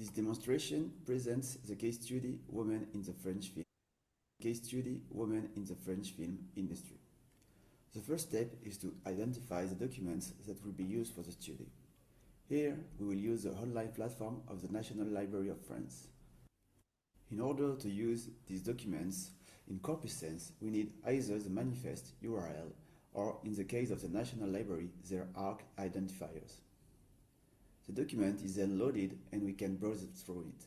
This demonstration presents the case study Women in the French Film. Women in the French film industry. The first step is to identify the documents that will be used for the study. Here, we will use the online platform of the National Library of France. In order to use these documents in Corpusens, we need either the manifest URL or, in the case of the National Library, their ARC identifiers. The document is then loaded and we can browse through it.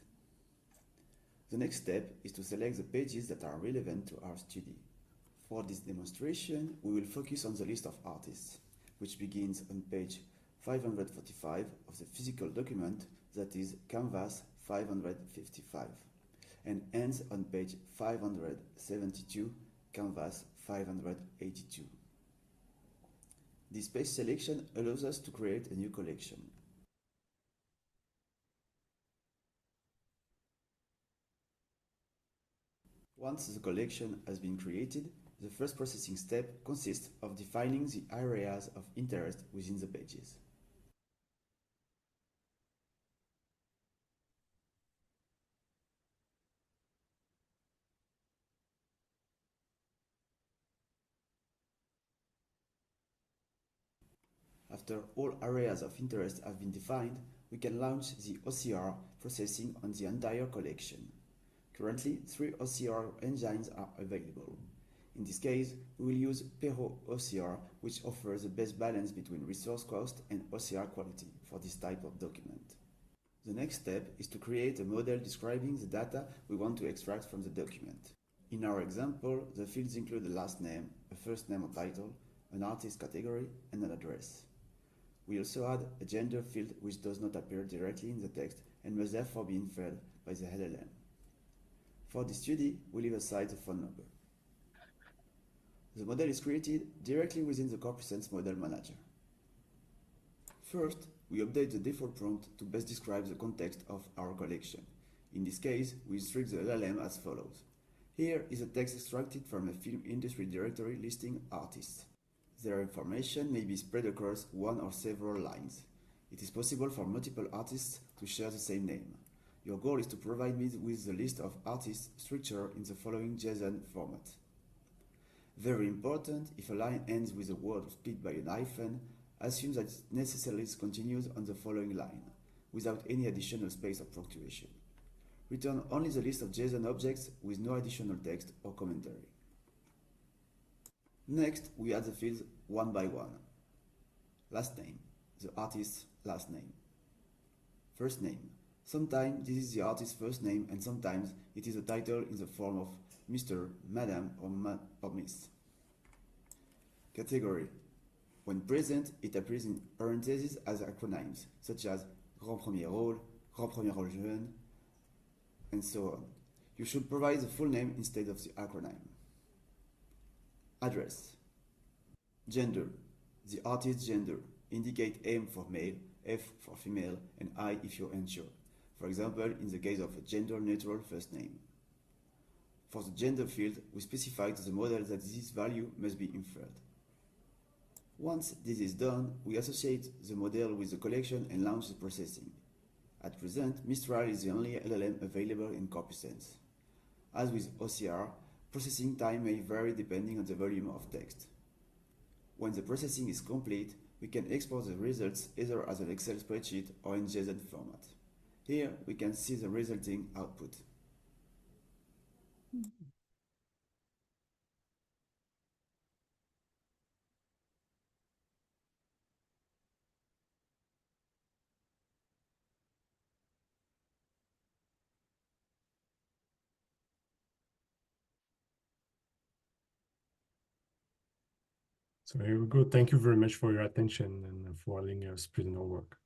The next step is to select the pages that are relevant to our study. For this demonstration, we will focus on the list of artists, which begins on page 545 of the physical document, that is Canvas 555, and ends on page 572, Canvas 582. This page selection allows us to create a new collection. Once the collection has been created, the first processing step consists of defining the areas of interest within the pages. After all areas of interest have been defined, we can launch the OCR processing on the entire collection. Currently, 3 OCR engines are available. In this case, we will use Perrinet OCR, which offers the best balance between resource cost and OCR quality for this type of document. The next step is to create a model describing the data we want to extract from the document. In our example, the fields include a last name, a first name or title, an artist category, and an address. We also add a gender field which does not appear directly in the text and must therefore be inferred by the LLM. For this study, we leave aside the phone number. The model is created directly within the Corpusens Model Manager. First, we update the default prompt to best describe the context of our collection. In this case, we instruct the LLM as follows. Here is a text extracted from a film industry directory listing artists. Their information may be spread across one or several lines. It is possible for multiple artists to share the same name. Your goal is to provide me with the list of artists structured in the following JSON format. Very important, if a line ends with a word split by an hyphen, assume that it necessarily continues on the following line, without any additional space or punctuation. Return only the list of JSON objects with no additional text or commentary. Next, we add the fields one by one. Last name, the artist's last name. First name. Sometimes this is the artist's first name and sometimes it is a title in the form of Mr., Madam, or Miss. Category. When present, it appears in parentheses as acronyms, such as Grand Premier Rôle, Grand Premier Rôle Jeune, and so on. You should provide the full name instead of the acronym. Address. Gender. The artist's gender. Indicate M for male, F for female, and I if you're unsure. For example, in the case of a gender-neutral first name. For the gender field, we specify to the model that this value must be inferred. Once this is done, we associate the model with the collection and launch the processing. At present, Mistral is the only LLM available in Corpusens. As with OCR, processing time may vary depending on the volume of text. When the processing is complete, we can export the results either as an Excel spreadsheet or in JSON format. Here, we can see the resulting output. So here we go. Thank you very much for your attention and for letting us present our work.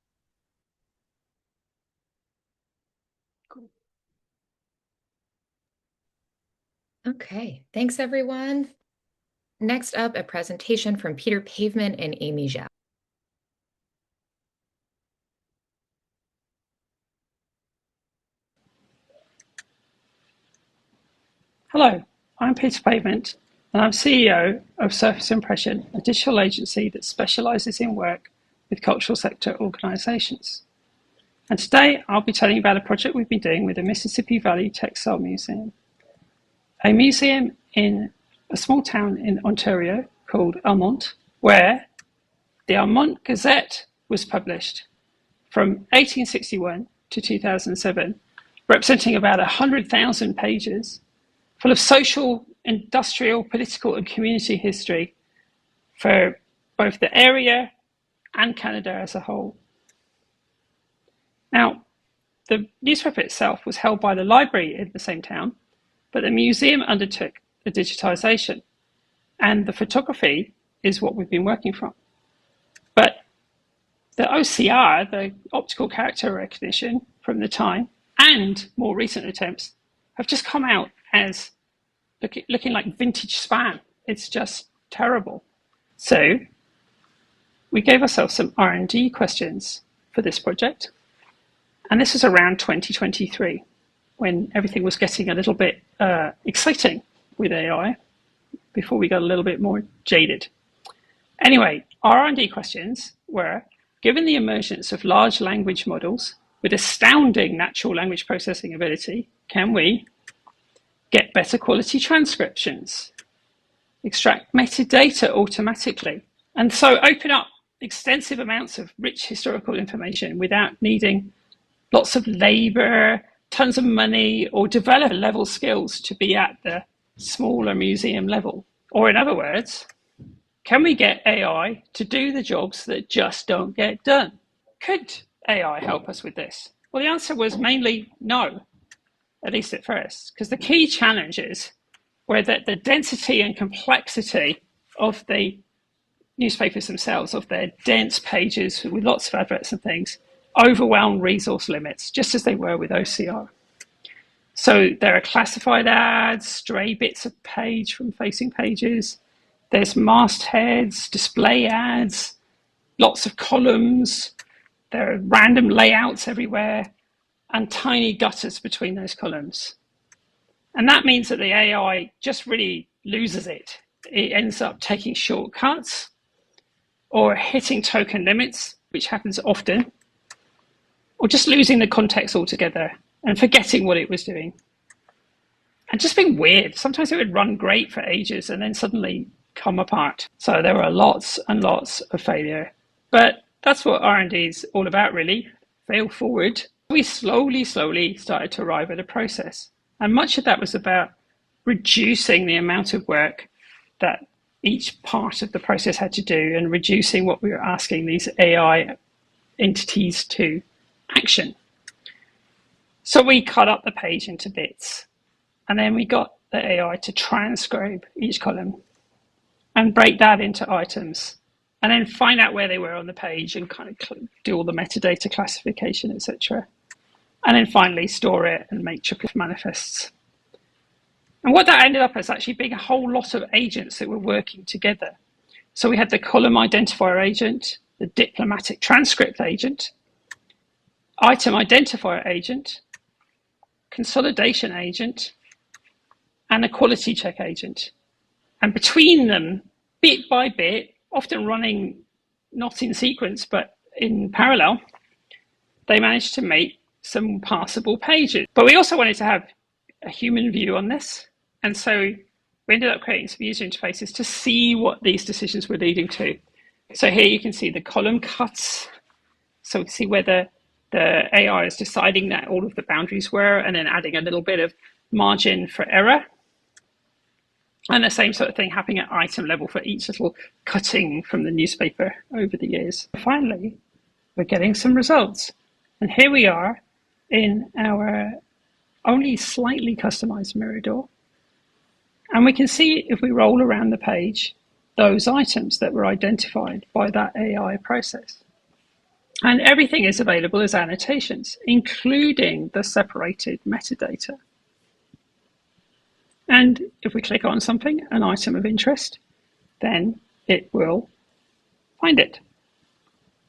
Cool. Okay, thanks everyone. Next up, a presentation from Pavement and Amy Jiao. Hello, I'm Peter Pavement, and I'm CEO of Surface Impression, a digital agency that specialises in work with cultural sector organisations. And today I'll be telling you about a project we've been doing with the Mississippi Valley Textile Museum, a museum in a small town in Ontario called Almonte, where the Almonte Gazette was published from 1861 to 2007, representing about 100,000 pages, full of social, industrial, political, and community history for both the area and Canada as a whole. Now, the newspaper itself was held by the library in the same town, but the museum undertook the digitization, and the photography is what we've been working from. But the OCR, the optical character recognition from the time, and more recent attempts have just come out as looking like vintage spam. It's just terrible. So we gave ourselves some R&D questions for this project. And this was around 2023, when everything was getting a little bit exciting with AI, before we got a little bit more jaded. Anyway, our R&D questions were, given the emergence of large language models with astounding natural language processing ability, can we get better quality transcriptions, extract metadata automatically, and so open up extensive amounts of rich historical information without needing lots of labor, tons of money, or developer level skills to be at the smaller museum level? Or in other words, can we get AI to do the jobs that just don't get done? Could AI help us with this? Well, the answer was mainly no, at least at first, because the key challenges were that the density and complexity of the newspapers themselves, of their dense pages with lots of adverts and things, overwhelmed resource limits, just as they were with OCR. So there are classified ads, stray bits of page from facing pages, there's mastheads, display ads, lots of columns, there are random layouts everywhere, and tiny gutters between those columns. And that means that the AI just really loses it. It ends up taking shortcuts or hitting token limits, which happens often, or just losing the context altogether and forgetting what it was doing. And just being weird. Sometimes it would run great for ages and then suddenly come apart. So there were lots and lots of failure. But that's what R&D is all about, really. Fail forward. We slowly started to arrive at a process. And much of that was about reducing the amount of work that each part of the process had to do and reducing what we were asking these AI entities to action. So we cut up the page into bits, and then we got the AI to transcribe each column and break that into items, and then find out where they were on the page and kind of do all the metadata classification, etc. And then finally store it and make triplet manifests. And what that ended up as actually being a whole lot of agents that were working together. So we had the column identifier agent, the diplomatic transcript agent, item identifier agent, consolidation agent, and a quality check agent. And between them, bit by bit, often running not in sequence, but in parallel, they managed to make some passable pages. But we also wanted to have a human view on this. And so we ended up creating some user interfaces to see what these decisions were leading to. So here you can see the column cuts. So we can see whether the AI is deciding that all of the boundaries were, and then adding a little bit of margin for error. And the same sort of thing happening at item level for each little cutting from the newspaper over the years. Finally, we're getting some results. And here we are in our only slightly customized mirror door. And we can see, if we roll around the page, those items that were identified by that AI process. And everything is available as annotations, including the separated metadata. And if we click on something, an item of interest, then it will find it.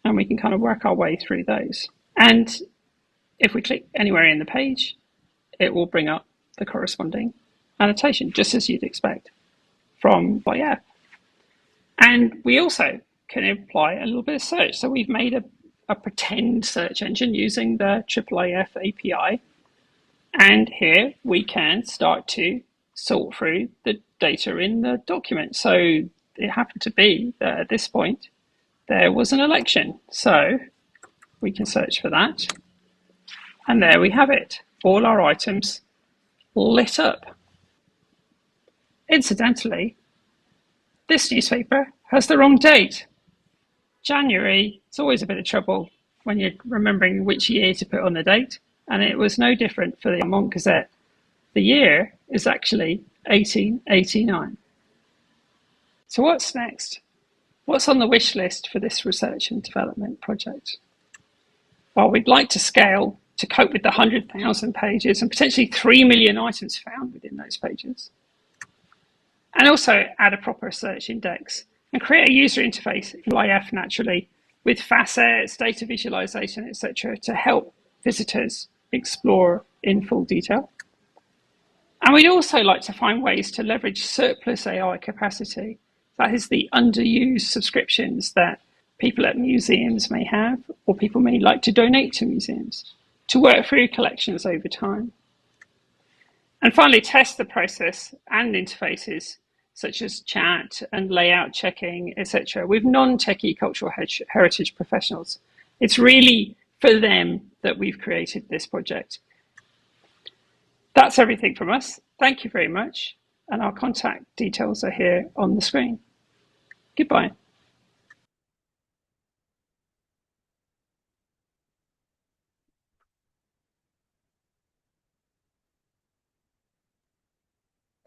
And we can kind of work our way through those. And if we click anywhere in the page, it will bring up the corresponding annotation, just as you'd expect from the app. And we also can apply a little bit of search. So we've made a pretend search engine using the IIIF API. And here we can start to sort through the data in the document. So it happened to be that at this point, there was an election. So we can search for that. And there we have it, all our items lit up. Incidentally, this newspaper has the wrong date. January, it's always a bit of trouble when you're remembering which year to put on the date. And it was no different for the Mont Gazette. The year is actually 1889. So what's next? What's on the wish list for this research and development project? Well, we'd like to scale to cope with the 100,000 pages and potentially 3 million items found within those pages. And also add a proper search index and create a user interface in IIIF naturally with facets, data visualization, etc. to help visitors explore in full detail. And we'd also like to find ways to leverage surplus AI capacity. That is the underused subscriptions that people at museums may have, or people may like to donate to museums, to work through collections over time. And finally, test the process and interfaces such as chat and layout checking, etc., with non-techie cultural heritage professionals. It's really for them that we've created this project. That's everything from us. Thank you very much. And our contact details are here on the screen. Goodbye.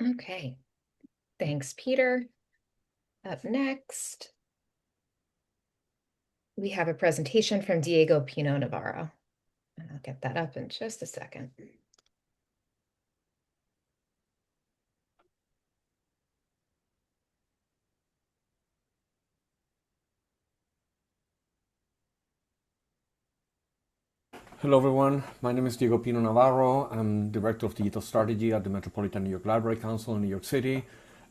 Okay, thanks, Peter. Up next, we have a presentation from Diego Pino Navarro. And I'll get that up in just a second. Hello everyone, my name is Diego Pino Navarro. I'm Director of Digital Strategy at the Metropolitan New York Library Council in New York City.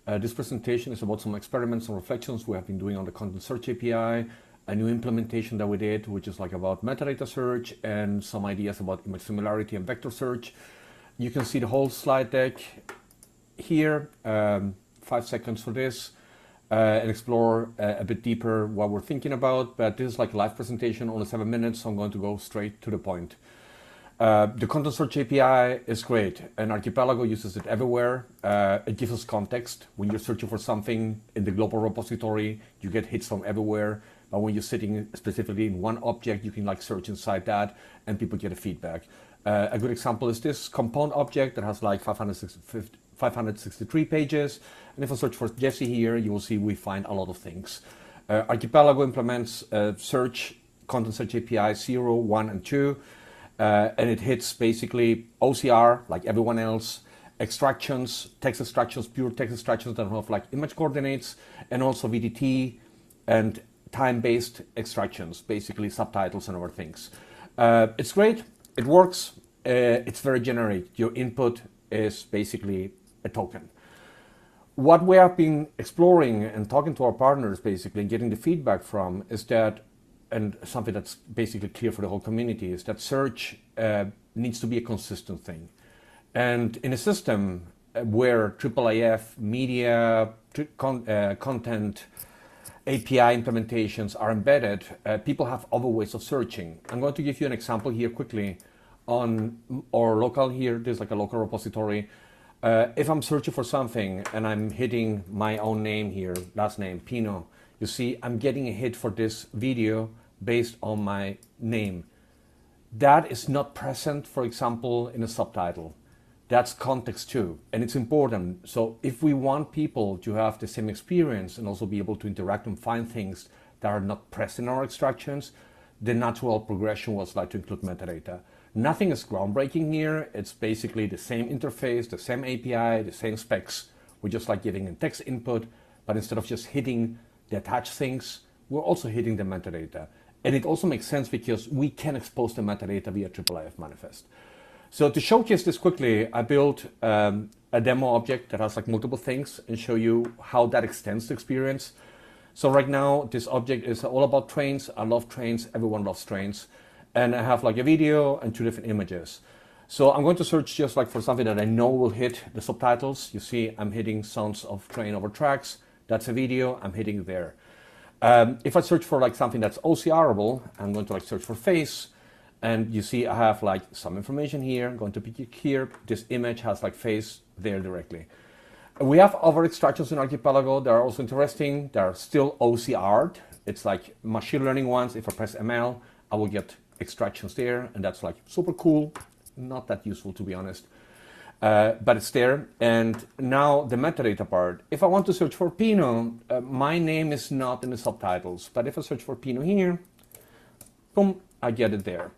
This presentation is about some experiments and reflections we have been doing on the Content Search API, a new implementation that we did, which is like about metadata search, and some ideas about image similarity and vector search. You can see the whole slide deck here, 5 seconds for this. And explore a bit deeper what we're thinking about, but this is like a live presentation, only 7 minutes, so I'm going to go straight to the point. The Content Search API is great, and Archipelago uses it everywhere. It gives us context. When you're searching for something in the global repository, you get hits from everywhere, but when you're sitting specifically in one object, you can like search inside that, and people get a feedback. A good example is this compound object that has like 563 pages. And if I search for Jesse here, you will see we find a lot of things. Archipelago implements search, Content Search API 0, 1, and 2. And it hits basically OCR, like everyone else, extractions, text extractions, pure text extractions that have like image coordinates, and also VDT and time-based extractions, basically subtitles and other things. It's great, it works, it's very generic. Your input is basically a token. What we have been exploring and talking to our partners basically and getting the feedback from is that, and something that's basically clear for the whole community, is that search needs to be a consistent thing. And in a system where IIIF, media, content, API implementations are embedded, people have other ways of searching. I'm going to give you an example here quickly on our local here. There's like a local repository. If I'm searching for something and I'm hitting my own name here, last name, Pino, you see I'm getting a hit for this video based on my name. That is not present, for example, in a subtitle. That's context too, and it's important. So if we want people to have the same experience and also be able to interact and find things that are not present in our extractions, the natural progression was like to include metadata. Nothing is groundbreaking here. It's basically the same interface, the same API, the same specs. We're just like giving a text input, but instead of just hitting the attached things, we're also hitting the metadata. And it also makes sense because we can expose the metadata via IIIF manifest. So to showcase this quickly, I built a demo object that has like multiple things and show you how that extends the experience. So right now, this object is all about trains. I love trains. Everyone loves trains. And I have like a video and 2 different images. So I'm going to search just like for something that I know will hit the subtitles. You see, I'm hitting sounds of train over tracks. That's a video. I'm hitting it there. If I search for like something that's OCRable, I'm going to like search for face. And you see I have like some information here. I'm going to pick it here. This image has like face there directly. We have other extractions in Archipelago that are also interesting. They are still OCR'd. It's like machine learning ones. If I press ML, I will get extractions there. And that's like super cool. Not that useful, to be honest. But it's there. And now the metadata part. If I want to search for Pino, my name is not in the subtitles. But if I search for Pino here, boom, I get it there.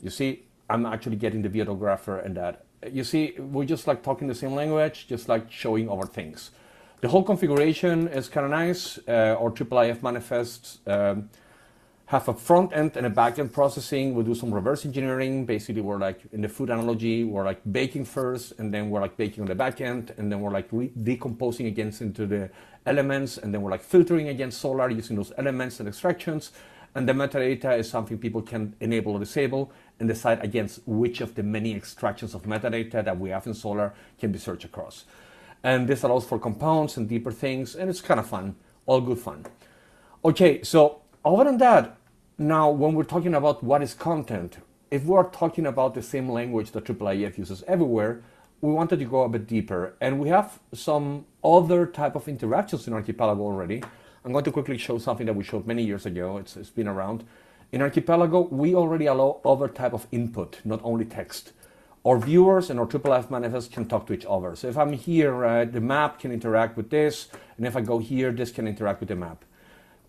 You see, I'm actually getting the videographer and that. You see, we're just like talking the same language, just like showing our things. The whole configuration is kind of nice. Our IIIF manifests have a front end and a back end processing. We do some reverse engineering. Basically, we're like in the food analogy, we're like baking first, and then we're like baking on the back end, and then we're like decomposing against into the elements, and then we're like filtering against Solar using those elements and extractions. And the metadata is something people can enable or disable and decide against which of the many extractions of metadata that we have in Solar can be searched across. And this allows for compounds and deeper things, and it's kind of fun, all good fun. Okay, so other than that, now when we're talking about what is content, if we're talking about the same language that IIIF uses everywhere, we wanted to go a bit deeper. And we have some other type of interactions in Archipelago already. I'm going to quickly show something that we showed many years ago. It's been around. In Archipelago, we already allow other type of input, not only text. Our viewers and our IIIF manifest can talk to each other. So if I'm here, right, the map can interact with this. And if I go here, this can interact with the map.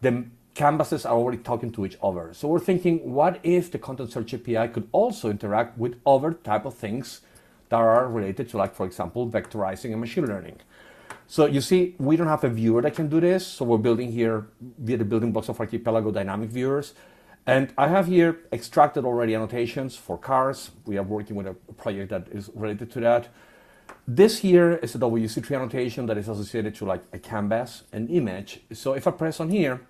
The canvases are already talking to each other. So we're thinking, what if the content search API could also interact with other type of things that are related to, like, for example, vectorizing and machine learning? So you see, we don't have a viewer that can do this. So we're building here via the building blocks of Archipelago dynamic viewers. And I have here extracted already annotations for cars. We are working with a project that is related to that. This here is a WC3 annotation that is associated to like a canvas, an image. So if I press on here,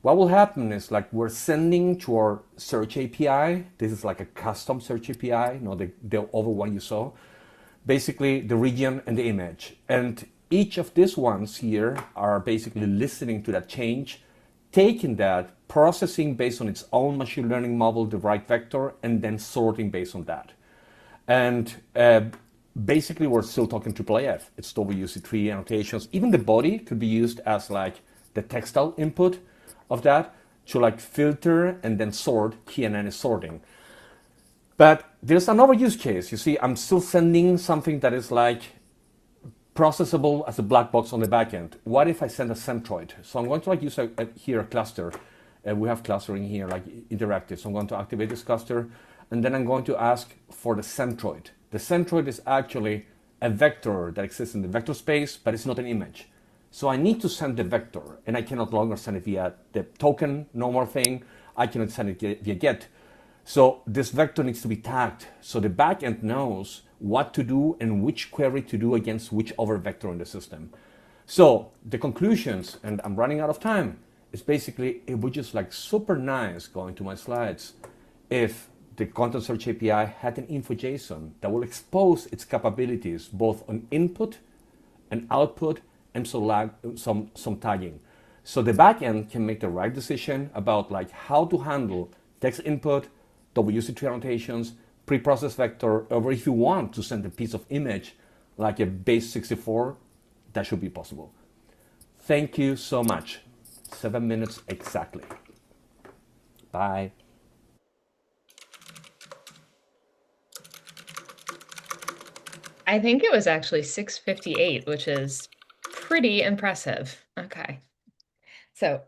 what will happen is like we're sending to our search API. This is like a custom search API, not the other one you saw. Basically the region and the image. And each of these ones here are basically listening to that change, taking that, processing based on its own machine learning model, the right vector, and then sorting based on that. And basically we're still talking IIIF. It's WC3 annotations. Even the body could be used as like the textile input of that to like filter and then sort. KNN is sorting. But there's another use case. You see, I'm still sending something that is like processable as a black box on the back end. What if I send a centroid? So I'm going to like use here a cluster. We have clustering here, like interactive. So I'm going to activate this cluster, and then I'm going to ask for the centroid. The centroid is actually a vector that exists in the vector space, but it's not an image. So I need to send the vector, and I cannot longer send it via the token, no more thing. I cannot send it via get. So this vector needs to be tagged. So the backend knows what to do and which query to do against which other vector in the system. So the conclusions, and I'm running out of time, is basically it would just like super nice, going to my slides, if the content search API had an info JSON that will expose its capabilities both on input and output and some tagging. So the backend can make the right decision about like how to handle text input, WC3 annotations, pre-processed vector, or if you want to send a piece of image like a base 64, that should be possible. Thank you so much. 7 minutes exactly. Bye. I think it was actually 6:58, which is pretty impressive. Okay. So,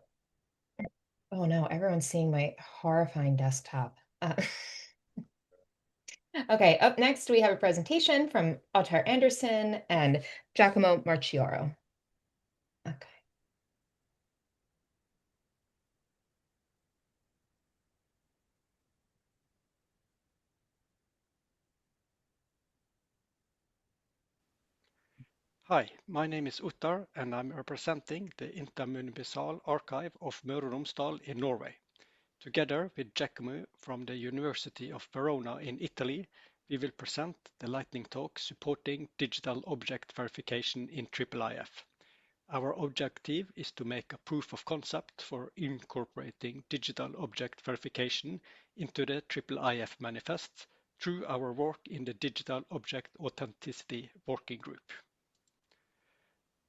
oh no, everyone's seeing my horrifying desktop. Okay, up next we have a presentation from Ottar Anderson and Giacomo Marchioro. Okay. Hi, my name is Ottar and I'm representing the Intermunicipal archive of Møre og Romsdal in Norway. Together with Giacomo from the University of Verona in Italy, we will present the lightning talk supporting digital object verification in IIIF. Our objective is to make a proof of concept for incorporating digital object verification into the IIIF manifest through our work in the Digital Object Authenticity Working Group.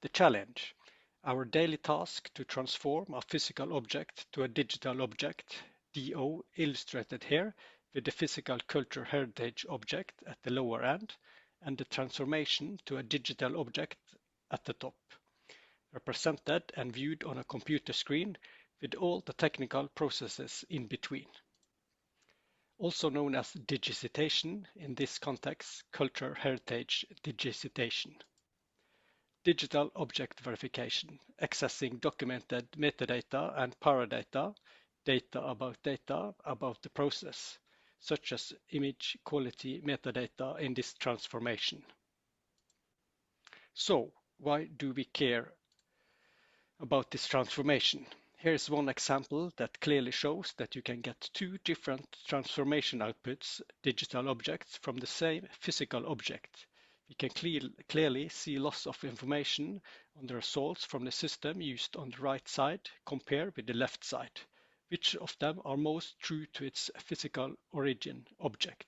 The challenge: our daily task to transform a physical object to a digital object, DO illustrated here with the physical cultural heritage object at the lower end and the transformation to a digital object at the top, represented and viewed on a computer screen with all the technical processes in between. Also known as digitization, in this context, cultural heritage digitization. Digital object verification, accessing documented metadata and paradata, data about the process, such as image quality metadata in this transformation. So, why do we care about this transformation? Here is one example that clearly shows that you can get two different transformation outputs, digital objects, from the same physical object. We can clearly see loss of information on the results from the system used on the right side compared with the left side, which of them are most true to its physical origin object.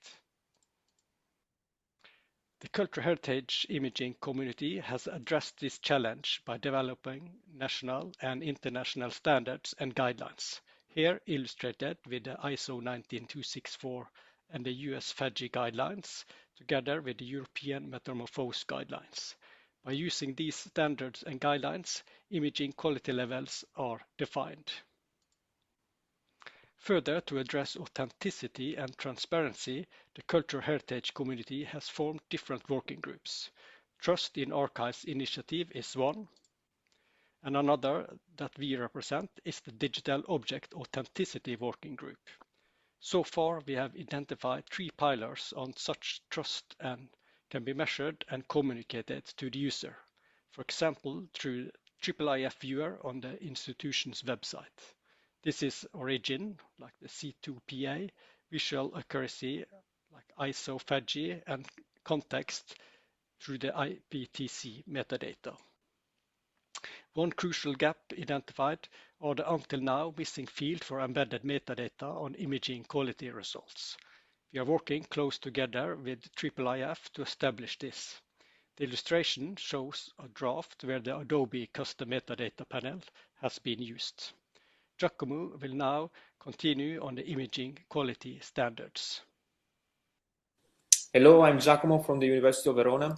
The cultural heritage imaging community has addressed this challenge by developing national and international standards and guidelines, here illustrated with the ISO 19264 and the US FADGI guidelines, together with the European Metamorphose guidelines. By using these standards and guidelines, imaging quality levels are defined. Further, to address authenticity and transparency, the cultural heritage community has formed different working groups. Trust in Archives initiative is one, and another that we represent is the Digital Object Authenticity Working Group. So far, we have identified 3 pillars on such trust and can be measured and communicated to the user, for example, through IIIF viewer on the institution's website. This is origin, like the C2PA, visual accuracy, like ISO FADGI, and context through the IPTC metadata. One crucial gap identified are the until now missing field for embedded metadata on imaging quality results. We are working close together with IIIF to establish this. The illustration shows a draft where the Adobe custom metadata panel has been used. Giacomo will now continue on the imaging quality standards. Hello, I'm Giacomo from the University of Verona.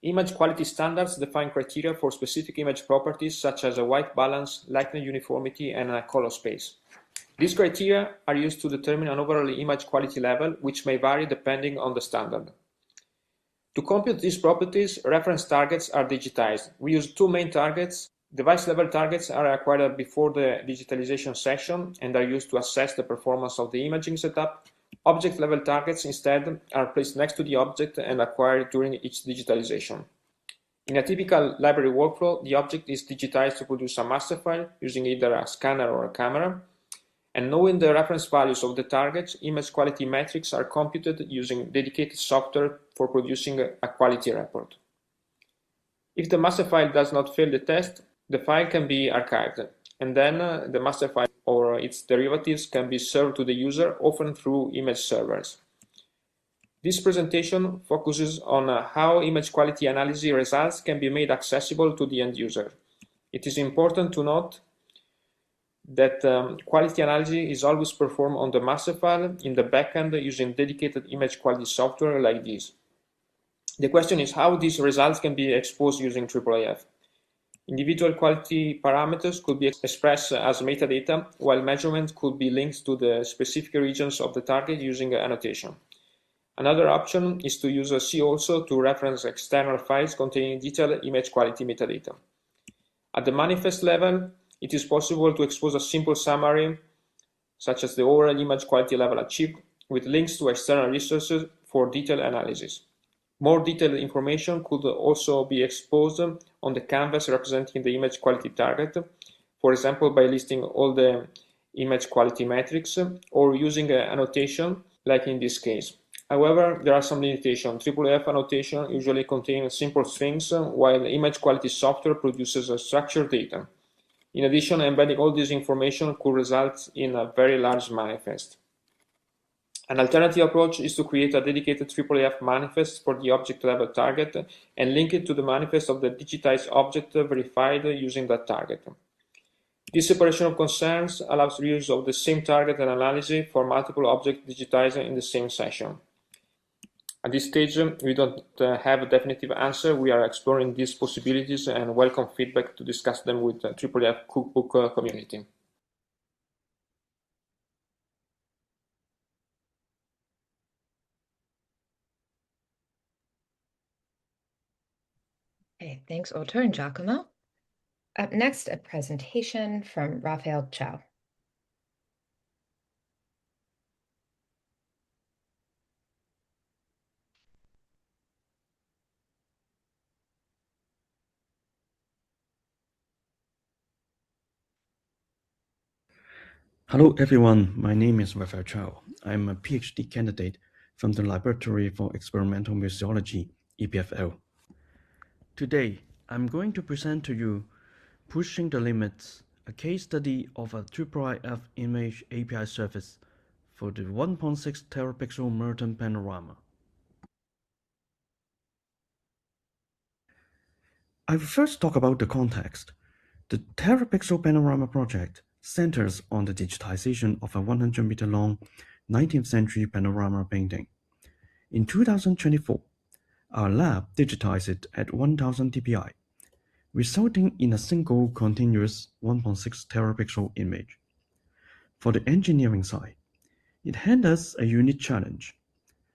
Image quality standards define criteria for specific image properties such as a white balance, lighting uniformity, and a color space. These criteria are used to determine an overall image quality level, which may vary depending on the standard. To compute these properties, reference targets are digitized. We use 2 main targets. Device level targets are acquired before the digitalization session and are used to assess the performance of the imaging setup. Object level targets instead are placed next to the object and acquired during each digitalization. In a typical library workflow, the object is digitized to produce a master file using either a scanner or a camera. And knowing the reference values of the targets, image quality metrics are computed using dedicated software for producing a quality report. If the master file does not fail the test, the file can be archived, and then the master file or its derivatives can be served to the user, often through image servers. This presentation focuses on how image quality analysis results can be made accessible to the end user. It is important to note that quality analysis is always performed on the master file in the backend using dedicated image quality software like this. The question is how these results can be exposed using IIIF. Individual quality parameters could be expressed as metadata, while measurement could be linked to the specific regions of the target using annotation. Another option is to use a C also to reference external files containing detailed image quality metadata. At the manifest level, it is possible to expose a simple summary, such as the overall image quality level achieved, with links to external resources for detailed analysis. More detailed information could also be exposed on the canvas representing the image quality target, for example, by listing all the image quality metrics or using a annotation like in this case. However, there are some limitations. IIIF annotation usually contains simple strings, while image quality software produces structured data. In addition, embedding all this information could result in a very large manifest. An alternative approach is to create a dedicated IIIF manifest for the object level target and link it to the manifest of the digitized object verified using that target. This separation of concerns allows reuse of the same target and analysis for multiple objects digitized in the same session. At this stage, we don't have a definitive answer. We are exploring these possibilities and welcome feedback to discuss them with the IIIF cookbook community. Okay, thanks, Ottar and Giacomo. Up next, a presentation from Raphael Chau. Hello everyone, my name is Raphael Chau. I'm a PhD candidate from the Laboratory for Experimental Museology, EPFL. Today, I'm going to present to you Pushing the Limits, a case study of a IIIF image API service for the 1.6 terapixel Murten Panorama. I will first talk about the context. The Terapixel Panorama project centers on the digitization of a 100-meter-long 19th century panorama painting. In 2024, our lab digitized it at 1000 dpi, resulting in a single continuous 1.6 terapixel image. For the engineering side, it had us a unique challenge.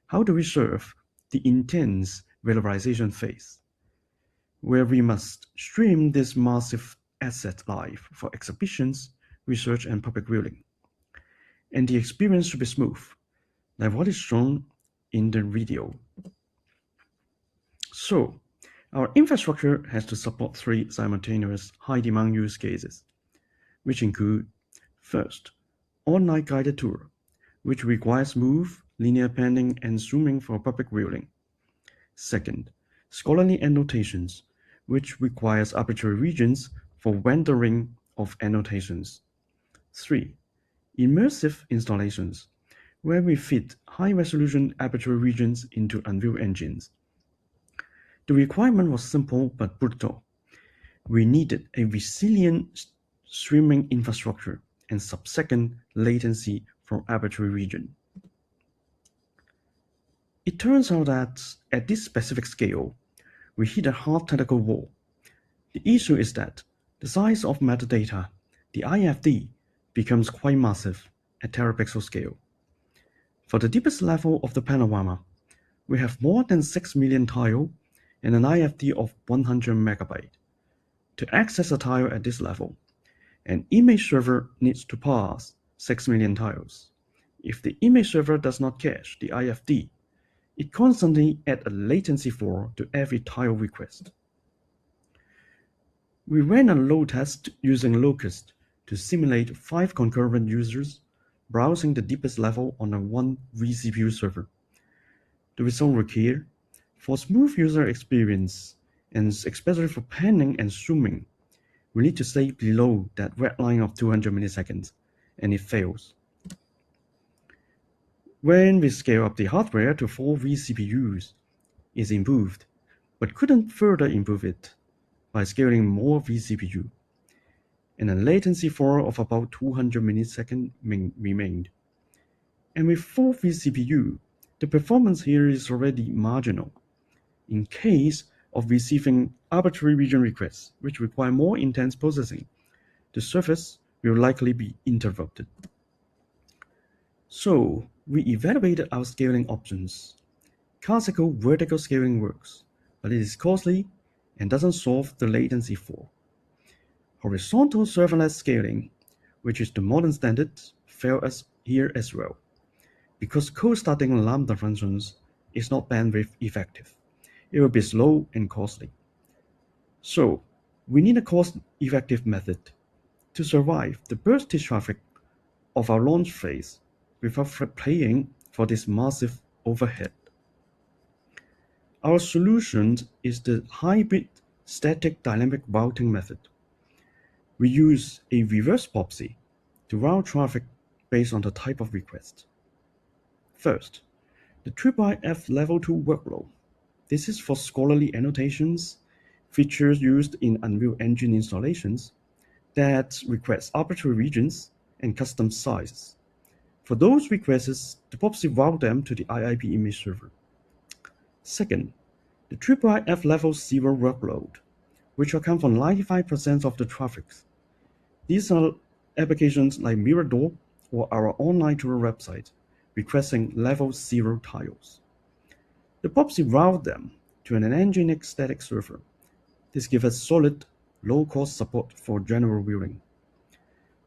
How do we serve the intense valorization phase, where we must stream this massive asset live for exhibitions, research, and public viewing? And the experience should be smooth, like what is shown in the video. So, our infrastructure has to support 3 simultaneous high-demand use cases, which include, first, online guided tour, which requires smooth, linear panning and zooming for public viewing. Second, scholarly annotations, which requires arbitrary regions for rendering of annotations. 3. Immersive installations, where we fit high-resolution arbitrary regions into Unreal engines. The requirement was simple but brutal. We needed a resilient streaming infrastructure and sub-second latency for arbitrary region. It turns out that at this specific scale, we hit a hard technical wall. The issue is that the size of metadata, the IFD, becomes quite massive at terapixel scale. For the deepest level of the panorama, we have more than 6 million tiles and an IFD of 100 megabytes. To access a tile at this level, an image server needs to parse 6 million tiles. If the image server does not cache the IFD, it constantly adds a latency floor to every tile request. We ran a load test using Locust to simulate 5 concurrent users browsing the deepest level on a 1 vCPU server. The results were clear. For smooth user experience, and especially for panning and zooming, we need to stay below that red line of 200 milliseconds, and it fails. When we scale up the hardware to 4 vCPUs, it's improved, but couldn't further improve it by scaling more vCPU, and a latency floor of about 200 milliseconds remained. And with 4 vCPU, the performance here is already marginal. In case of receiving arbitrary region requests, which require more intense processing, the service will likely be interrupted. So, we evaluated our scaling options. Classical vertical scaling works, but it is costly and doesn't solve the latency floor. Horizontal serverless scaling, which is the modern standard, failed us here as well, because cold starting lambda functions is not bandwidth effective, it will be slow and costly. So, we need a cost-effective method to survive the bursty traffic of our launch phase without paying for this massive overhead. Our solution is the hybrid static dynamic routing method. We use a reverse POPSI to route traffic based on the type of request. First, the IIIF Level 2 workload. This is for scholarly annotations, features used in Unreal Engine installations that request arbitrary regions and custom sizes. For those requests, the POPSI route them to the IIP image server. Second, the IIIF Level 0 workload, which account for 95% of the traffic. These are applications like Mirador or our online tour website requesting level 0 tiles. The POPSI route them to an Nginx static server. This gives us solid, low-cost support for general viewing.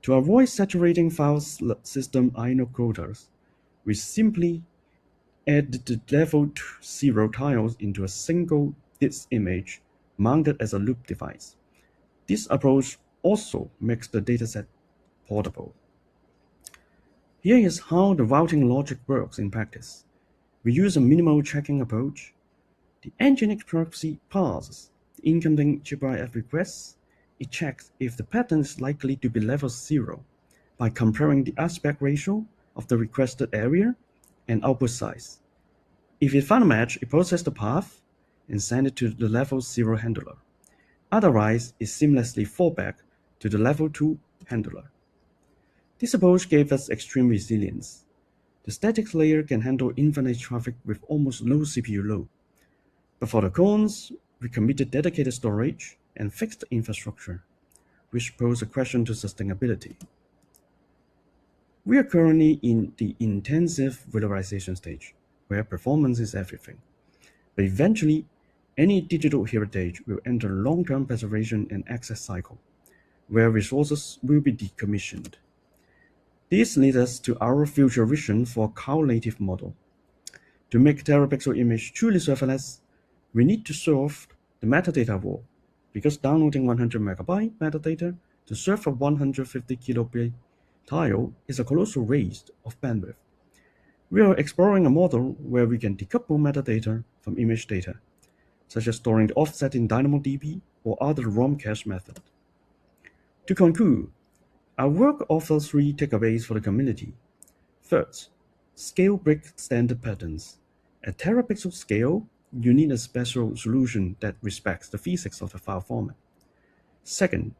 To avoid saturating file system inode quotas, we simply add the level 0 tiles into a single disk image mounted as a loop device. This approach also makes the dataset portable. Here is how the routing logic works in practice. We use a minimal checking approach. The Nginx proxy parses the incoming IIIF requests. It checks if the pattern is likely to be level 0 by comparing the aspect ratio of the requested area and output size. If it finds a match, it processes the path and sends it to the level 0 handler. Otherwise, it seamlessly falls back to the level 2 handler. This approach gave us extreme resilience. The static layer can handle infinite traffic with almost no CPU load. But for the cons, we committed dedicated storage and fixed infrastructure, which pose a question to sustainability. We are currently in the intensive valorization stage, where performance is everything. But eventually, any digital heritage will enter long-term preservation and access cycle, where resources will be decommissioned. This leads us to our future vision for a cloud-native model. To make Terapixel image truly serverless, we need to solve the metadata war, because downloading 100 MB metadata to serve a 150 kilobit tile is a colossal waste of bandwidth. We are exploring a model where we can decouple metadata from image data, such as storing the offset in DynamoDB or other ROM cache method. To conclude, our work offers 3 takeaways for the community. First, scale break standard patterns. At terapixel scale, you need a special solution that respects the physics of the file format. Second,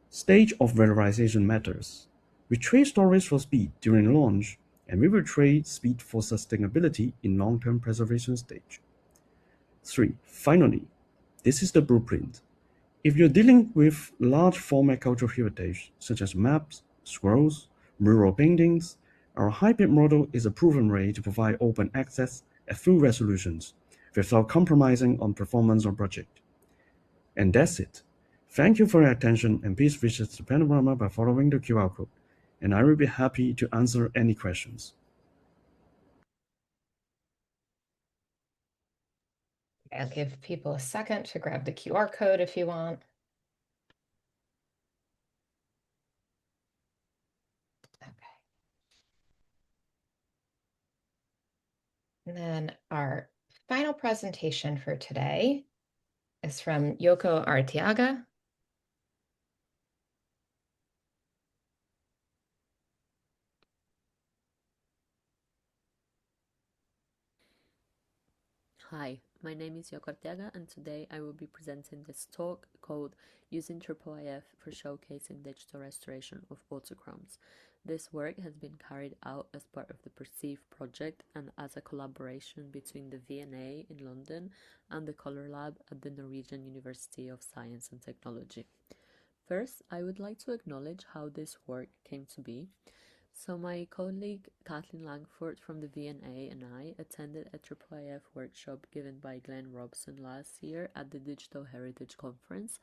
stage of valorization matters. We trade storage for speed during launch, and we will trade speed for sustainability in long-term preservation stage. 3. Finally, this is the blueprint. If you're dealing with large format cultural heritage, such as maps, scrolls, mural paintings, our hybrid model is a proven way to provide open access at full resolutions without compromising on performance or budget. And that's it. Thank you for your attention, and please visit the Panorama by following the QR code, and I will be happy to answer any questions. I'll give people a second to grab the QR code if you want. Okay. And then our final presentation for today is from Yoko Arteaga. Hi, my name is Yoko Arteaga, and today I will be presenting this talk called Using IIIF for Showcasing Digital Restoration of Autochromes. This work has been carried out as part of the Perceive project and as a collaboration between the V&A in London and the Colour Lab at the Norwegian University of Science and Technology. First, I would like to acknowledge how this work came to be. So my colleague Kathleen Langford from the V&A and I attended a IIIF workshop given by Glenn Robson last year at the Digital Heritage Conference,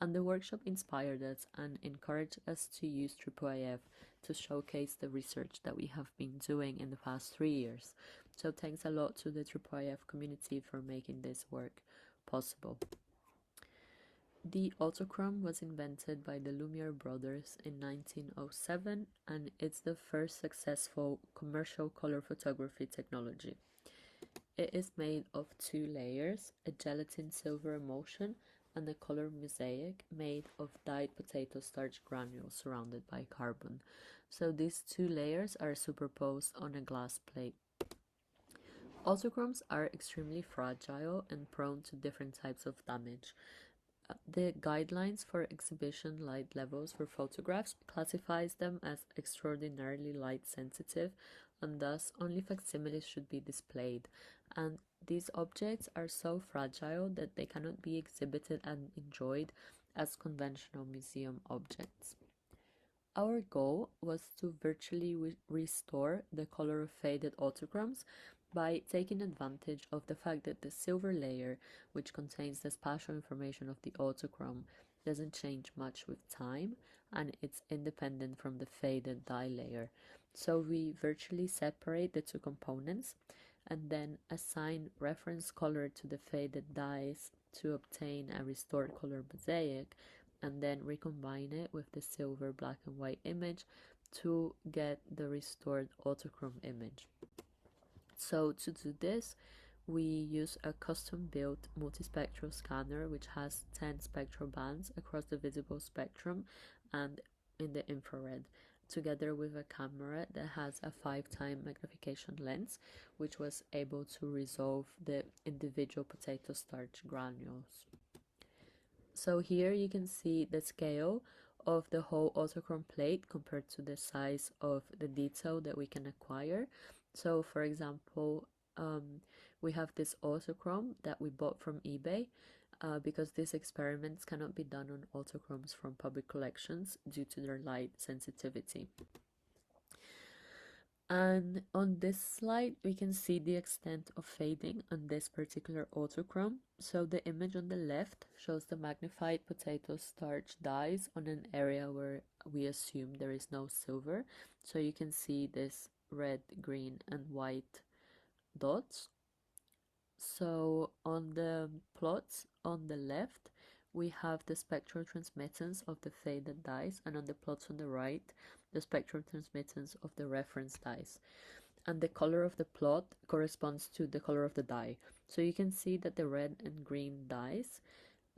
and the workshop inspired us and encouraged us to use IIIF to showcase the research that we have been doing in the past 3 years. So thanks a lot to the IIIF community for making this work possible. The autochrome was invented by the Lumiere brothers in 1907, and it's the first successful commercial color photography technology. It is made of 2 layers, a gelatin silver emulsion and a color mosaic made of dyed potato starch granules surrounded by carbon. So these 2 layers are superposed on a glass plate. Autochromes are extremely fragile and prone to different types of damage. The guidelines for exhibition light levels for photographs classifies them as extraordinarily light sensitive, and thus only facsimiles should be displayed. And these objects are so fragile that they cannot be exhibited and enjoyed as conventional museum objects. Our goal was to virtually restore the color of faded autochromes by taking advantage of the fact that the silver layer, which contains the spatial information of the autochrome, doesn't change much with time, and it's independent from the faded dye layer. So we virtually separate the 2 components and then assign reference color to the faded dyes to obtain a restored color mosaic, and then recombine it with the silver black and white image to get the restored autochrome image. So to do this, we use a custom-built multispectral scanner which has 10 spectral bands across the visible spectrum and in the infrared, together with a camera that has a 5-time magnification lens, which was able to resolve the individual potato starch granules. So here you can see the scale of the whole autochrome plate compared to the size of the detail that we can acquire. So for example, we have this autochrome that we bought from eBay because these experiments cannot be done on autochromes from public collections due to their light sensitivity. And on this slide, we can see the extent of fading on this particular autochrome. So the image on the left shows the magnified potato starch dyes on an area where we assume there is no silver. So you can see this red, green, and white dots. So on the plots on the left, we have the spectral transmittance of the faded dyes, and on the plots on the right, the spectral transmittance of the reference dyes. And the color of the plot corresponds to the color of the dye. So you can see that the red and green dyes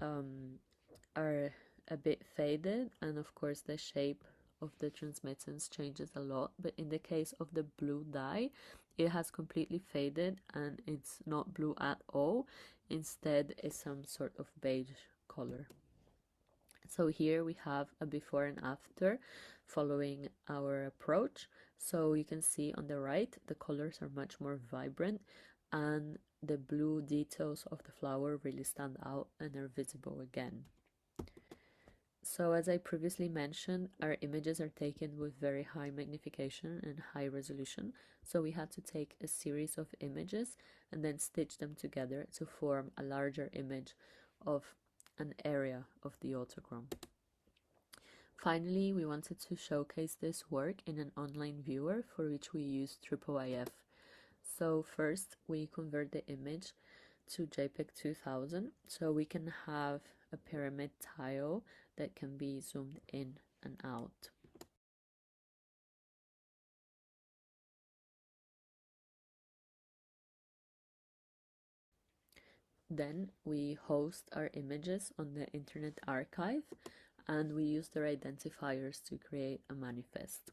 are a bit faded, and of course the shape of the transmittance changes a lot, but in the case of the blue dye, it has completely faded and it's not blue at all. Instead, it's some sort of beige color. So here we have a before and after following our approach. So you can see on the right, the colors are much more vibrant and the blue details of the flower really stand out and are visible again. So as I previously mentioned, our images are taken with very high magnification and high resolution. So we had to take a series of images and then stitch them together to form a larger image of an area of the autochrome. Finally, we wanted to showcase this work in an online viewer for which we used IIIF. So first, we convert the image to JPEG 2000 so we can have a pyramid tile that can be zoomed in and out. Then we host our images on the Internet Archive and we use their identifiers to create a manifest.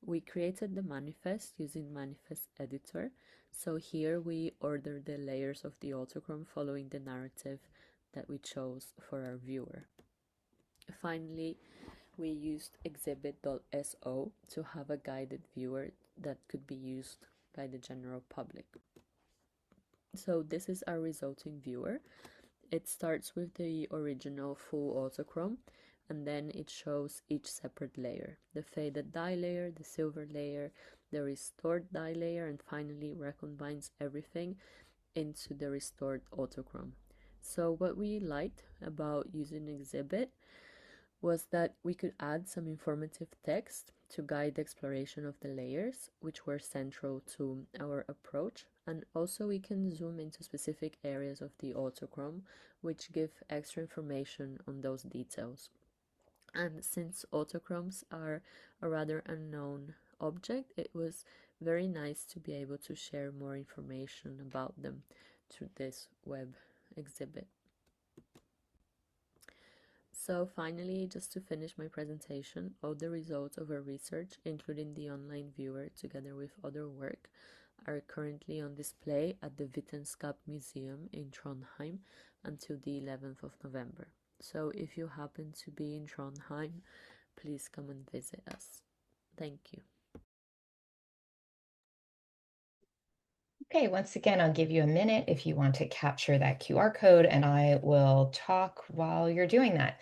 We created the manifest using Manifest Editor. So here we order the layers of the autochrome following the narrative that we chose for our viewer. Finally, we used exhibit.so to have a guided viewer that could be used by the general public. So this is our resulting viewer. It starts with the original full autochrome and then it shows each separate layer. The faded dye layer, the silver layer, the restored dye layer, and finally recombines everything into the restored autochrome. So what we liked about using Exhibit was that we could add some informative text to guide the exploration of the layers, which were central to our approach, And also we can zoom into specific areas of the autochrome, which give extra information on those details. And since autochromes are a rather unknown object, it was very nice to be able to share more information about them through this web exhibit. So finally, just to finish my presentation, all the results of our research, including the online viewer together with other work, are currently on display at the Vitenskap Museum in Trondheim until the 11th of November. So if you happen to be in Trondheim, please come and visit us. Thank you. Okay, once again, I'll give you a minute if you want to capture that QR code, and I will talk while you're doing that.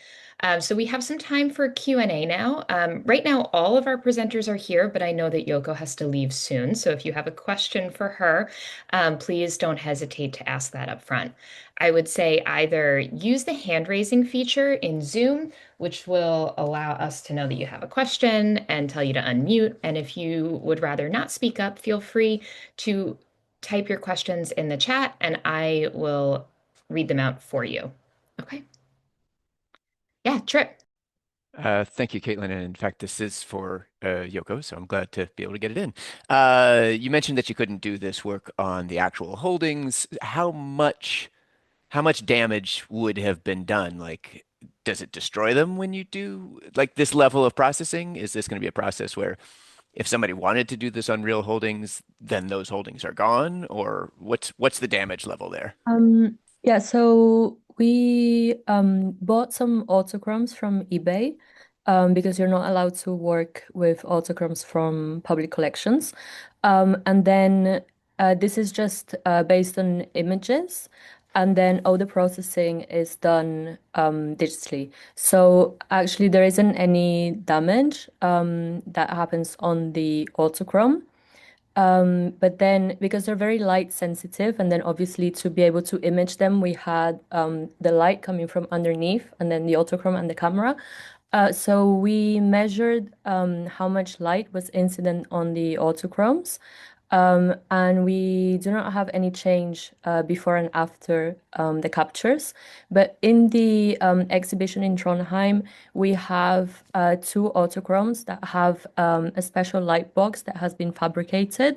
So we have some time for Q&A now. Right now, all of our presenters are here, but I know that Yoko has to leave soon. So if you have a question for her, please don't hesitate to ask that up front. I would say either use the hand raising feature in Zoom, which will allow us to know that you have a question and tell you to unmute. And if you would rather not speak up, feel free to type your questions in the chat and I will read them out for you. Okay. Yeah, Trip. Thank you, Caitlin. And in fact, this is for Yoko, so I'm glad to be able to get it in. You mentioned that you couldn't do this work on the actual holdings. How much damage would have been done? Like, does it destroy them when you do like this level of processing? Is this going to be a process where if somebody wanted to do this on real holdings, then those holdings are gone? Or what's the damage level there? Yeah, so we bought some autochromes from eBay because you're not allowed to work with autochromes from public collections. And then this is just based on images, and then all the processing is done digitally. So actually, there isn't any damage that happens on the autochrome. But then because they're very light sensitive, and then obviously to be able to image them, we had the light coming from underneath and then the autochrome and the camera. So we measured how much light was incident on the autochromes. And we do not have any change before and after the captures. But in the exhibition in Trondheim, we have two autochromes that have a special light box that has been fabricated.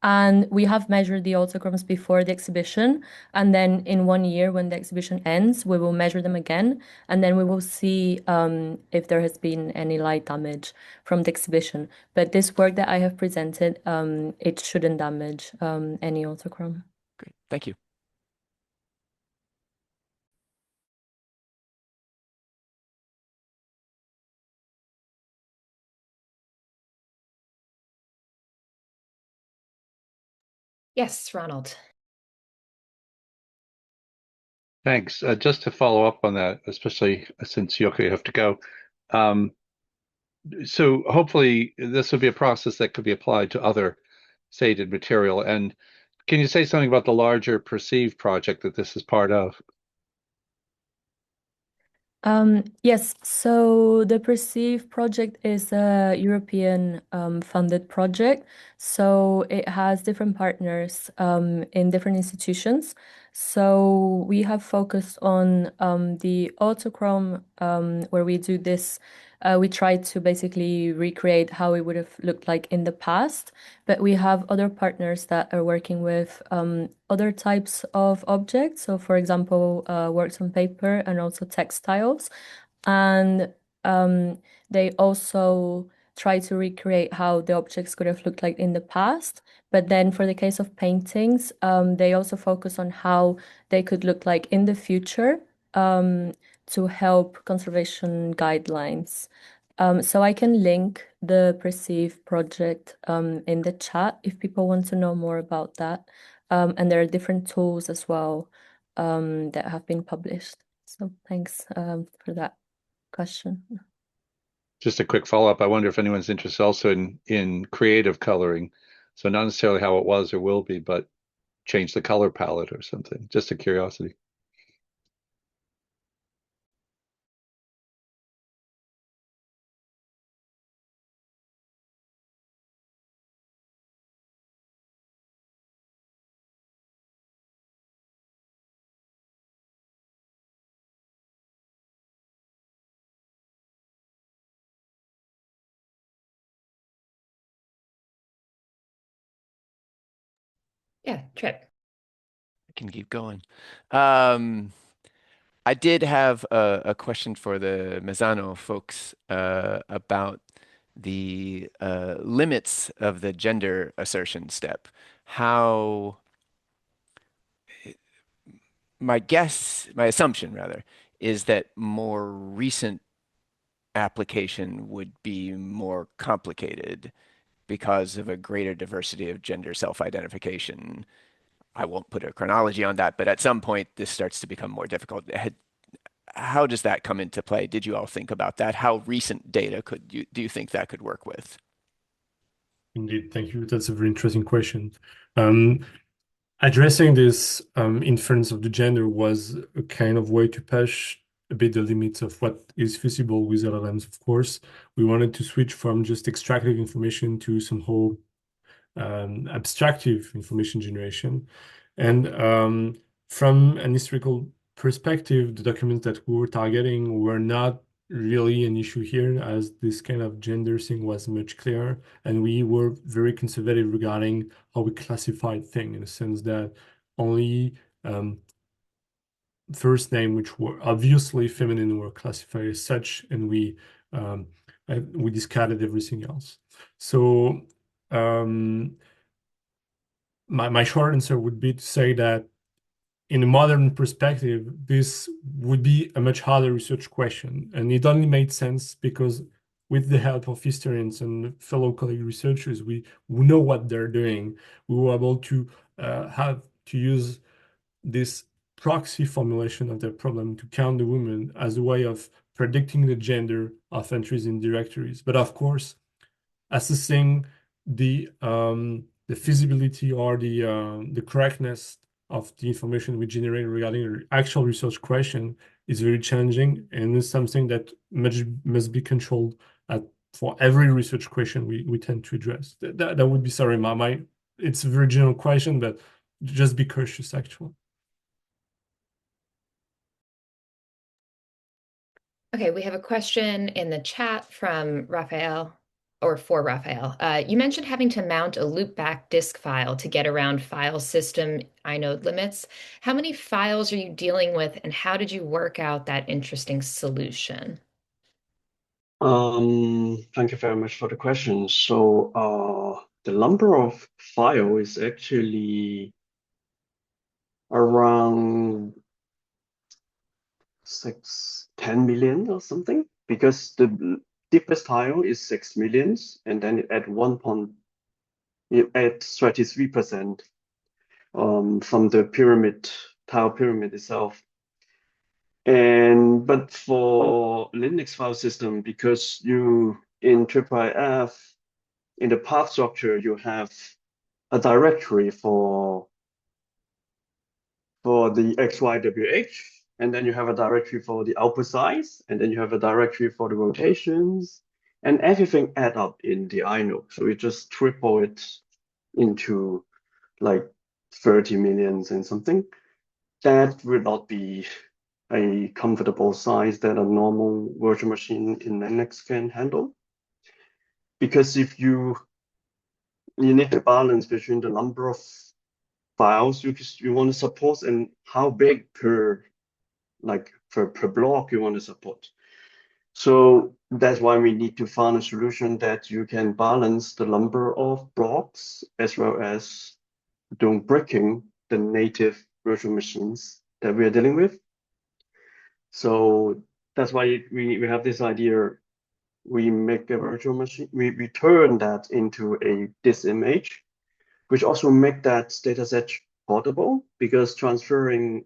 And we have measured the autochromes before the exhibition. And then in 1 year, when the exhibition ends, we will measure them again. And then we will see if there has been any light damage from the exhibition. But this work that I have presented, it shouldn't damage any autochrome. Great. Thank you. Yes, Ronald. Thanks. Just to follow up on that, especially since Yoko, you have to go. So hopefully this will be a process that could be applied to other shaded material. And can you say something about the larger Perceive project that this is part of? Yes, so the Perceive project is a European funded project. So it has different partners in different institutions. So we have focused on the autochrome where we do this. We try to basically recreate how it would have looked like in the past, but we have other partners that are working with other types of objects. So, for example, works on paper and also textiles. And they also try to recreate how the objects could have looked like in the past. But then for the case of paintings, they also focus on how they could look like in the future to help conservation guidelines. So I can link the Perceive project in the chat if people want to know more about that. And there are different tools as well that have been published. So thanks for that question. Just a quick follow-up. I wonder if anyone's interested also in creative coloring. So not necessarily how it was or will be, but change the color palette or something. Just a curiosity. Yeah, Trip. I can keep going. I did have a question for the Mazzano folks about the limits of the gender assertion step. How my assumption rather, is that more recent application would be more complicated because of a greater diversity of gender self-identification. I won't put a chronology on that, but at some point this starts to become more difficult. How does that come into play? Did you all think about that? How recent data do you think that could work with? Indeed, thank you. That's a very interesting question. Addressing this inference of the gender was a kind of way to push a bit the limits of what is feasible with LLMs, of course. We wanted to switch from just extracting information to some whole abstractive information generation. And from an historical perspective, the documents that we were targeting were not really an issue here, as this kind of gender thing was much clearer. And we were very conservative regarding how we classified things, in the sense that only first name, which were obviously feminine, were classified as such, and we discarded everything else. So my short answer would be to say that in a modern perspective, this would be a much harder research question. And it only made sense because with the help of historians and fellow colleague researchers, we know what they're doing. We were able to have to use this proxy formulation of their problem to count the women as a way of predicting the gender of entries in directories. But of course, assessing the feasibility or the correctness of the information we generate regarding an actual research question is very challenging, and is something that must be controlled for every research question we tend to address. That would be, sorry, it's a very general question, but just be cautious, actually. Okay, we have a question in the chat from Raphael, or for Raphael. You mentioned having to mount a loopback disk file to get around file system inode limits. How many files are you dealing with, and how did you work out that interesting solution? Thank you very much for the question. So the number of file is actually around 10 million or something, because the deepest tile is 6 millions, and then at 33% from the tile pyramid itself. But for Linux file system, because you in IIIF, in the path structure, you have a directory for the XYWH, and then you have a directory for the output size, and then you have a directory for the rotations, and everything add up in the inode. So we just triple it into like 30 millions and something. That would not be a comfortable size that a normal virtual machine in Linux can handle. Because if you need to balance between the number of files you want to support and how big per block you want to support. So that's why we need to find a solution that you can balance the number of blocks as well as don't breaking the native virtual machines that we are dealing with. So that's why we have this idea. We make a virtual machine, we turn that into this image, which also make that dataset portable, because transferring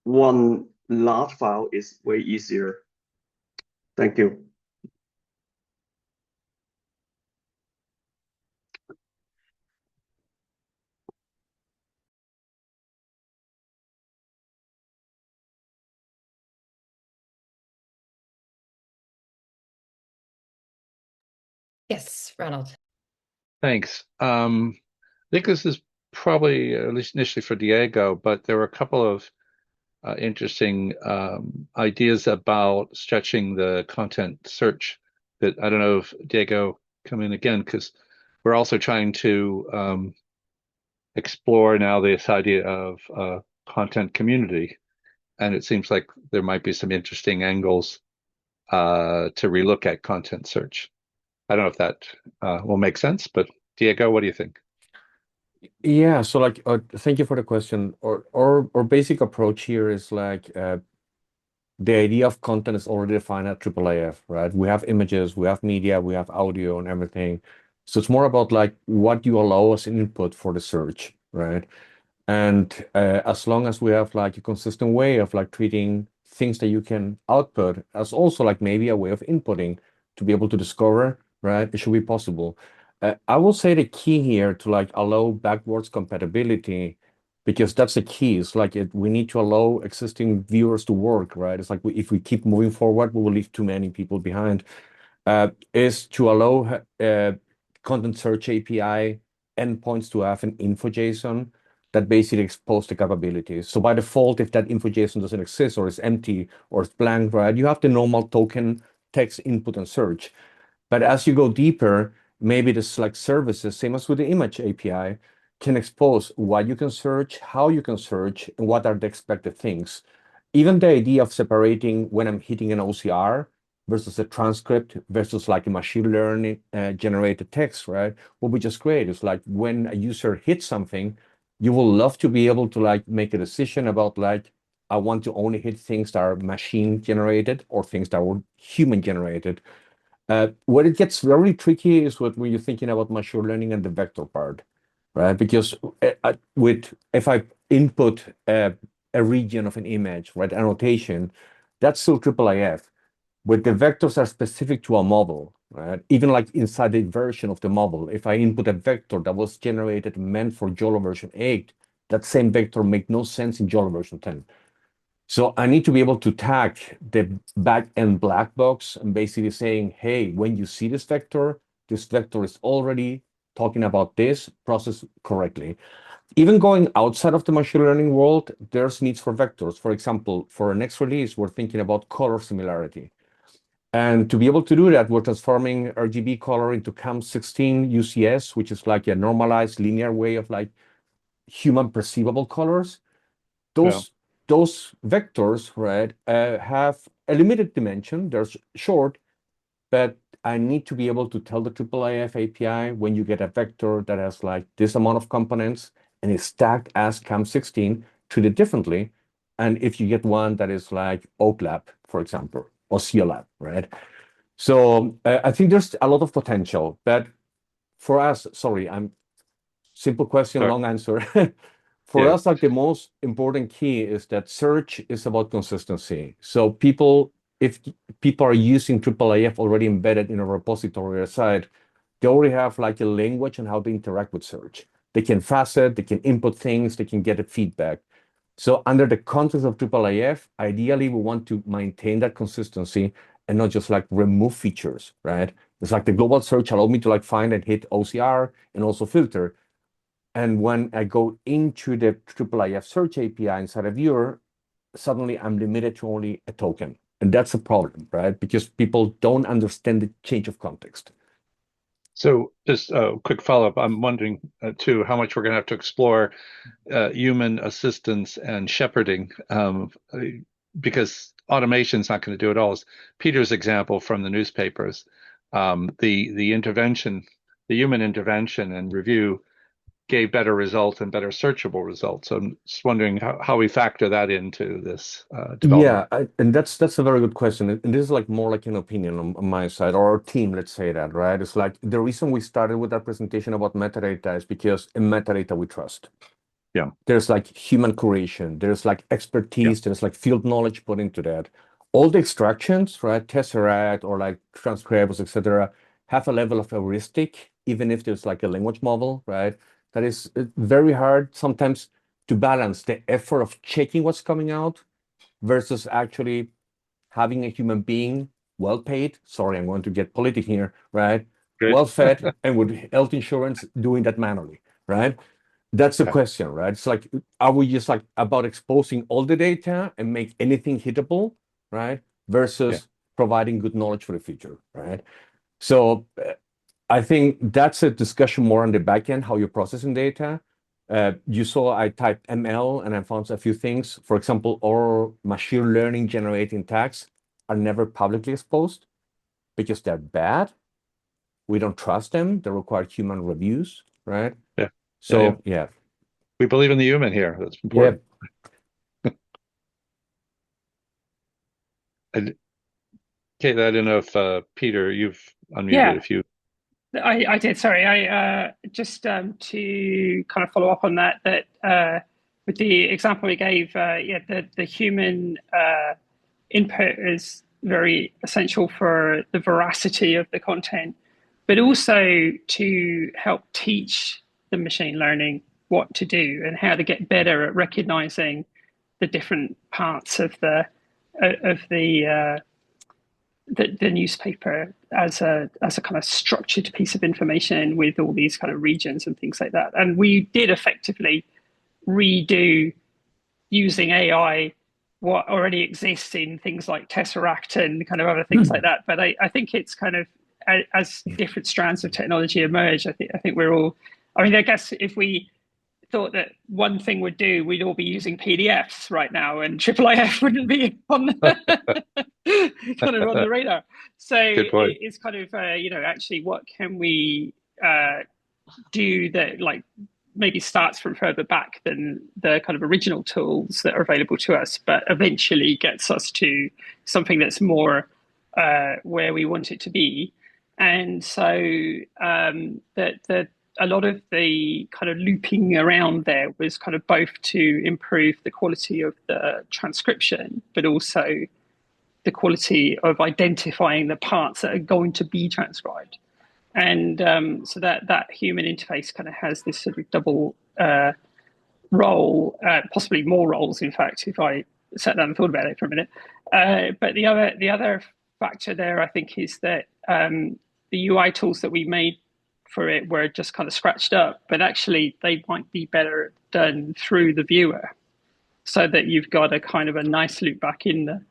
one large file is way easier. Thank you. Yes, Ronald. Thanks. I think this is probably, at least initially for Diego, but there were a couple of interesting ideas about stretching the content search that I don't know if Diego come in again, because we're also trying to explore now this idea of content community, and it seems like there might be some interesting angles to relook at content search. I don't know if that will make sense, but Diego, what do you think? Yeah, so like, thank you for the question. Our basic approach here is like the idea of content is already defined at IIIF, right? We have images, we have media, we have audio and everything. So it's more about like what you allow as input for the search, right? And as long as we have like a consistent way of like treating things that you can output as also like maybe a way of inputting to be able to discover, right? It should be possible. I will say the key here to like allow backwards compatibility, because that's the key. It's like we need to allow existing viewers to work, right? It's like if we keep moving forward, we will leave too many people behind. Is to allow content search API endpoints to have an info JSON that basically expose the capabilities. So by default, if that info JSON doesn't exist or is empty or it's blank, right, you have the normal token text input and search. But as you go deeper, maybe the select services, same as with the image API, can expose what you can search, how you can search, and what are the expected things. Even the idea of separating when I'm hitting an OCR versus a transcript versus like a machine learning generated text, right? What we just create is like when a user hits something, you will love to be able to like make a decision about like, I want to only hit things that are machine generated or things that were human generated. What it gets very tricky is when you're thinking about machine learning and the vector part, right? Because if I input a region of an image, right, annotation, that's still IIIF. But the vectors are specific to a model, right? Even like inside the version of the model, if I input a vector that was generated meant for YOLO version 8, that same vector make no sense in YOLO version 10. So I need to be able to tag the back-end black box and basically saying, hey, when you see this vector is already talking about this, process correctly. Even going outside of the machine learning world, there's needs for vectors. For example, for our next release, we're thinking about color similarity. And to be able to do that, we're transforming RGB color into CAM16 UCS, which is like a normalized linear way of like human perceivable colors. Those vectors, right, have a limited dimension. They're short, but I need to be able to tell the IIIF API when you get a vector that has like this amount of components and is stacked as CAM16, treat it differently. And if you get one that is like OakLab, for example, or CLab, right? So I think there's a lot of potential, but for us, sorry, simple question, long answer. For us, like the most important key is that search is about consistency. So if people are using IIIF already embedded in a repository or site, they already have like a language on how to interact with search. They can facet, they can input things, they can get a feedback. So under the context of IIIF, ideally we want to maintain that consistency and not just like remove features, right? It's like the global search allowed me to like find and hit OCR and also filter. And when I go into the IIIF search API inside a viewer, suddenly I'm limited to only a token. And that's a problem, right? Because people don't understand the change of context. So just a quick follow-up. I'm wondering too how much we're going to have to explore human assistance and shepherding, because automation is not going to do it all. As Peter's example from the newspapers, the intervention, the human intervention and review gave better results and better searchable results. So I'm just wondering how we factor that into this development. Yeah, and that's a very good question. And this is like more like an opinion on my side or our team, let's say that, right? It's like the reason we started with that presentation about metadata is because in metadata we trust. Yeah. There's like human curation, there's like expertise, there's like field knowledge put into that. All the extractions, right, tesseract or like transcribers, etc., have a level of heuristic, even if there's like a language model, right? That is very hard sometimes to balance the effort of checking what's coming out versus actually having a human being well paid. Sorry, I'm going to get political here, right? Well fed and with health insurance doing that manually, right? That's the question, right? It's like, are we just like about exposing all the data and make anything hittable, right? Versus providing good knowledge for the future, right? So I think that's a discussion more on the back end, how you're processing data. You saw I typed ML and I found a few things. For example, all machine learning generating tags are never publicly exposed because they're bad. We don't trust them. They require human reviews, right? Yeah. So yeah. We believe in the human here. That's important. Kate, I don't know if Peter, you've unmuted if you. I did. Sorry. I just to kind of follow up on that with the example we gave, the human input is very essential for the veracity of the content, but also to help teach the machine learning what to do and how to get better at recognizing the different parts of the newspaper as a kind of structured piece of information with all these kind of regions and things like that. And we did effectively redo, using AI, what already exists in things like Tesseract and kind of other things like that. But I think it's kind of, as different strands of technology emerge, I think we're all, I mean, I guess if we thought that one thing would do, we'd all be using PDFs right now, and IIIF wouldn't be on the kind of on the radar. So it's kind of actually, what can we do that like maybe starts from further back than the kind of original tools that are available to us, but eventually gets us to something that's more where we want it to be. And so that a lot of the kind of looping around there was kind of both to improve the quality of the transcription, but also the quality of identifying the parts that are going to be transcribed. And so that human interface kind of has this sort of double role, possibly more roles, in fact, if I sat down and thought about it for a minute. But the other factor there, I think, is that the UI tools that we made for it were just kind of scratched up, but actually they might be better done through the viewer, so that you've got a kind of a nice loop back in the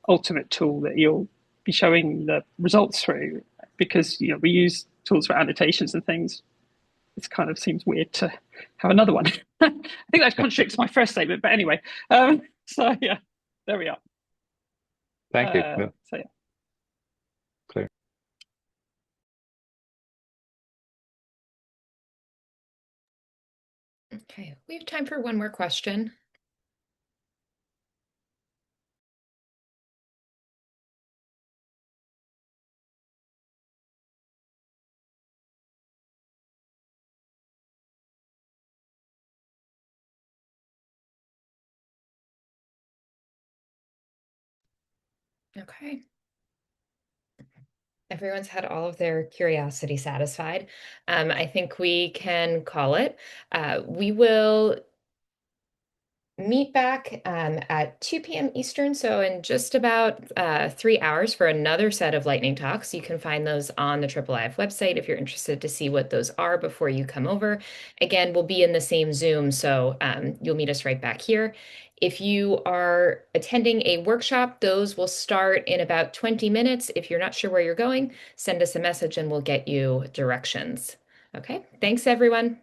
ultimate tool that you'll be showing the results through. Because we use tools for annotations and things. It kind of seems weird to have another one. I think that contradicts my first statement, but anyway. So yeah, there we are. Thank you. So yeah. Clear. Okay, we have time for one more question. Okay. Everyone's had all of their curiosity satisfied. I think we can call it. We will meet back at 2 p.m. Eastern, so in just about 3 hours for another set of lightning talks. You can find those on the IIIF website if you're interested to see what those are before you come over. Again, we'll be in the same Zoom, so you'll meet us right back here. If you are attending a workshop, those will start in about 20 minutes. If you're not sure where you're going, send us a message and we'll get you directions. Okay, thanks everyone.